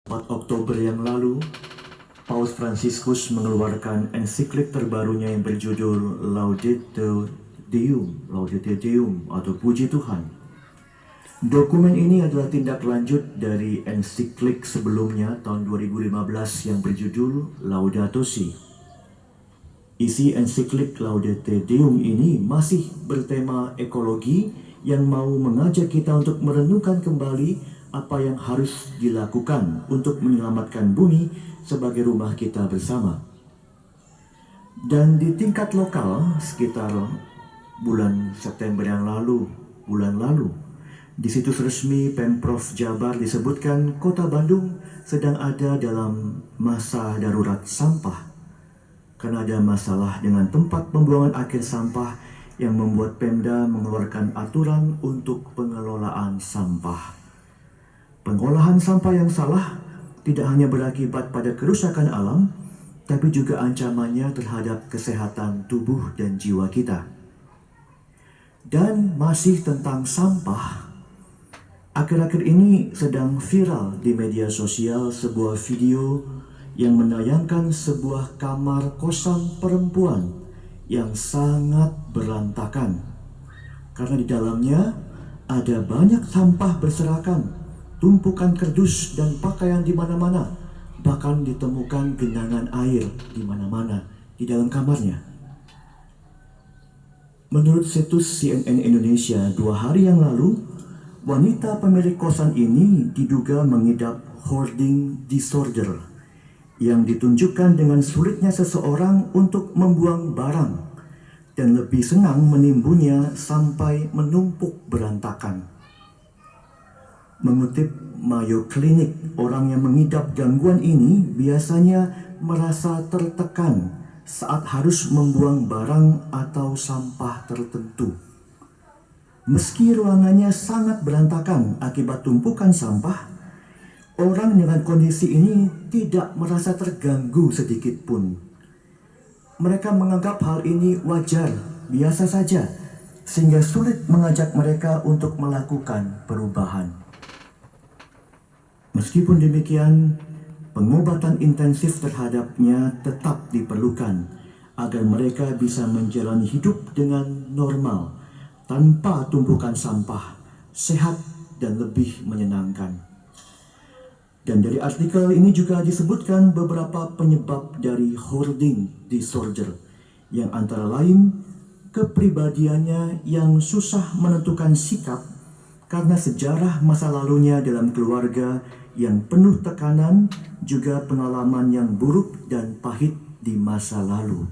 4 Oktober yang lalu, Paus Fransiskus mengeluarkan ensiklik terbarunya yang berjudul Laudate Deum atau Puji Tuhan. Dokumen ini adalah tindak lanjut dari ensiklik sebelumnya tahun 2015 yang berjudul Laudato Si. Isi ensiklik Laudate Deum ini masih bertema ekologi yang mau mengajak kita untuk merenungkan kembali apa yang harus dilakukan untuk menyelamatkan bumi sebagai rumah kita bersama. Dan di tingkat lokal, sekitar bulan September yang lalu, di situs resmi Pemprov Jabar disebutkan Kota Bandung sedang ada dalam masa darurat sampah. Karena ada masalah dengan tempat pembuangan akhir sampah yang membuat Pemda mengeluarkan aturan untuk pengelolaan sampah. Pengolahan sampah yang salah tidak hanya berakibat pada kerusakan alam, tapi juga ancamannya terhadap kesehatan tubuh dan jiwa kita. Dan masih tentang sampah, akhir-akhir ini sedang viral di media sosial sebuah video yang menayangkan sebuah kamar kosan perempuan yang sangat berantakan. Karena di dalamnya ada banyak sampah berserakan, tumpukan kardus dan pakaian di mana-mana, bahkan ditemukan genangan air di mana-mana di dalam kamarnya. Menurut situs CNN Indonesia 2 hari yang lalu, wanita pemilik kosan ini diduga mengidap hoarding disorder yang ditunjukkan dengan sulitnya seseorang untuk membuang barang dan lebih senang menimbunnya sampai menumpuk berantakan. Mengutip Mayo Clinic, orang yang mengidap gangguan ini biasanya merasa tertekan saat harus membuang barang atau sampah tertentu. Meski ruangannya sangat berantakan akibat tumpukan sampah, orang dengan kondisi ini tidak merasa terganggu sedikit pun. Mereka menganggap hal ini wajar, biasa saja, sehingga sulit mengajak mereka untuk melakukan perubahan. Meskipun demikian, pengobatan intensif terhadapnya tetap diperlukan agar mereka bisa menjalani hidup dengan normal, tanpa tumpukan sampah, sehat dan lebih menyenangkan. Dan dari artikel ini juga disebutkan beberapa penyebab dari hoarding disorder, yang antara lain kepribadiannya yang susah menentukan sikap karena sejarah masa lalunya dalam keluarga yang penuh tekanan, juga pengalaman yang buruk dan pahit di masa lalu.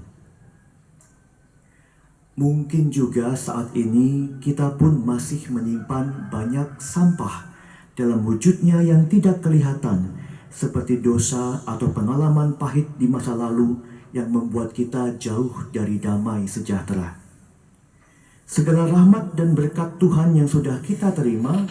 Mungkin juga saat ini kita pun masih menyimpan banyak sampah dalam wujudnya yang tidak kelihatan, seperti dosa atau pengalaman pahit di masa lalu yang membuat kita jauh dari damai sejahtera. Segala rahmat dan berkat Tuhan yang sudah kita terima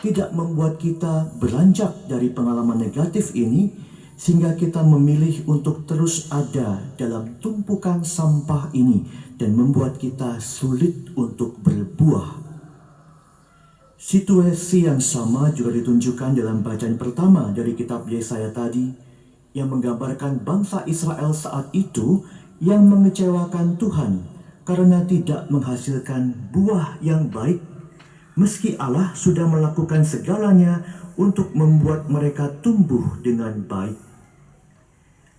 tidak membuat kita beranjak dari pengalaman negatif ini, sehingga kita memilih untuk terus ada dalam tumpukan sampah ini dan membuat kita sulit untuk berbuah. Situasi yang sama juga ditunjukkan dalam bacaan pertama dari kitab Yesaya tadi, yang menggambarkan bangsa Israel saat itu yang mengecewakan Tuhan karena tidak menghasilkan buah yang baik, meski Allah sudah melakukan segalanya untuk membuat mereka tumbuh dengan baik.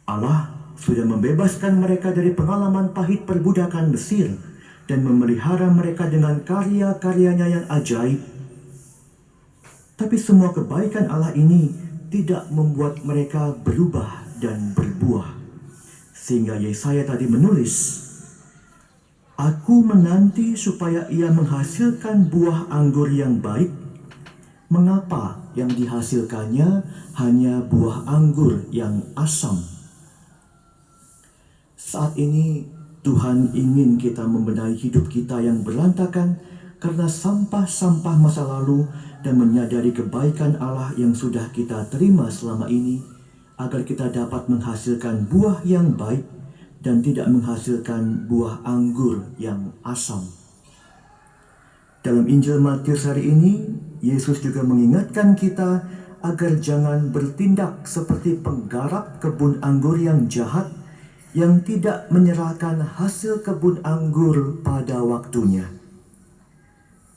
Allah sudah membebaskan mereka dari pengalaman pahit perbudakan Mesir dan memelihara mereka dengan karya-karyanya yang ajaib. Tapi semua kebaikan Allah ini tidak membuat mereka berubah dan berbuah. Sehingga Yesaya tadi menulis, "Aku menanti supaya ia menghasilkan buah anggur yang baik. Mengapa yang dihasilkannya hanya buah anggur yang asam?" Saat ini Tuhan ingin kita membenahi hidup kita yang berantakan karena sampah-sampah masa lalu dan menyadari kebaikan Allah yang sudah kita terima selama ini, agar kita dapat menghasilkan buah yang baik dan tidak menghasilkan buah anggur yang asam. Dalam Injil Matius hari ini, Yesus juga mengingatkan kita agar jangan bertindak seperti penggarap kebun anggur yang jahat, yang tidak menyerahkan hasil kebun anggur pada waktunya.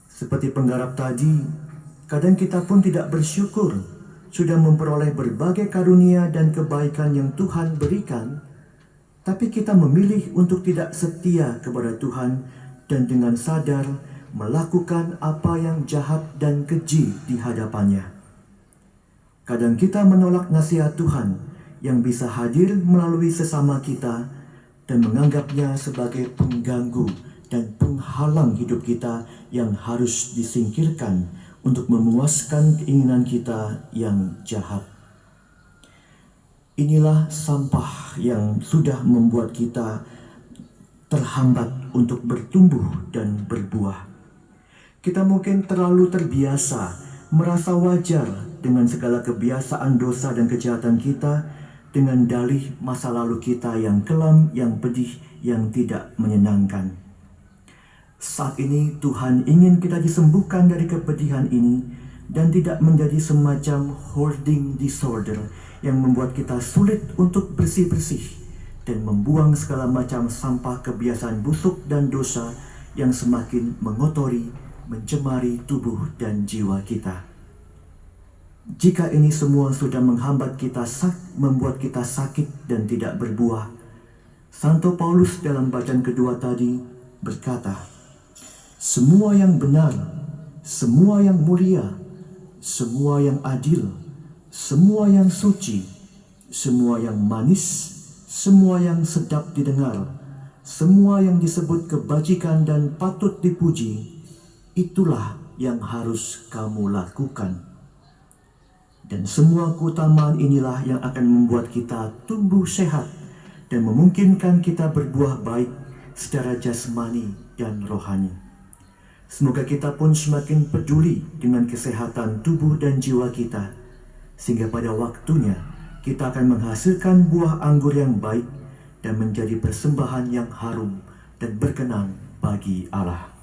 Seperti penggarap tadi, kadang kita pun tidak bersyukur sudah memperoleh berbagai karunia dan kebaikan yang Tuhan berikan, tapi kita memilih untuk tidak setia kepada Tuhan dan dengan sadar melakukan apa yang jahat dan keji di hadapannya. Kadang kita menolak nasihat Tuhan yang bisa hadir melalui sesama kita dan menganggapnya sebagai pengganggu dan penghalang hidup kita yang harus disingkirkan untuk memuaskan keinginan kita yang jahat. Inilah sampah yang sudah membuat kita terhambat untuk bertumbuh dan berbuah. Kita mungkin terlalu terbiasa merasa wajar dengan segala kebiasaan dosa dan kejahatan kita, dengan dalih masa lalu kita yang kelam, yang pedih, yang tidak menyenangkan. Saat ini Tuhan ingin kita disembuhkan dari kepedihan ini dan tidak menjadi semacam hoarding disorder yang membuat kita sulit untuk bersih-bersih dan membuang segala macam sampah kebiasaan busuk dan dosa yang semakin mengotori, mencemari tubuh dan jiwa kita. Jika ini semua sudah menghambat kita, membuat kita sakit dan tidak berbuah, Santo Paulus dalam bacaan kedua tadi berkata, semua yang benar, semua yang mulia, semua yang adil, semua yang suci, semua yang manis, semua yang sedap didengar, semua yang disebut kebajikan dan patut dipuji, itulah yang harus kamu lakukan. Dan semua keutamaan inilah yang akan membuat kita tumbuh sehat dan memungkinkan kita berbuah baik secara jasmani dan rohani. Semoga kita pun semakin peduli dengan kesehatan tubuh dan jiwa kita, sehingga pada waktunya kita akan menghasilkan buah anggur yang baik dan menjadi persembahan yang harum dan berkenan bagi Allah.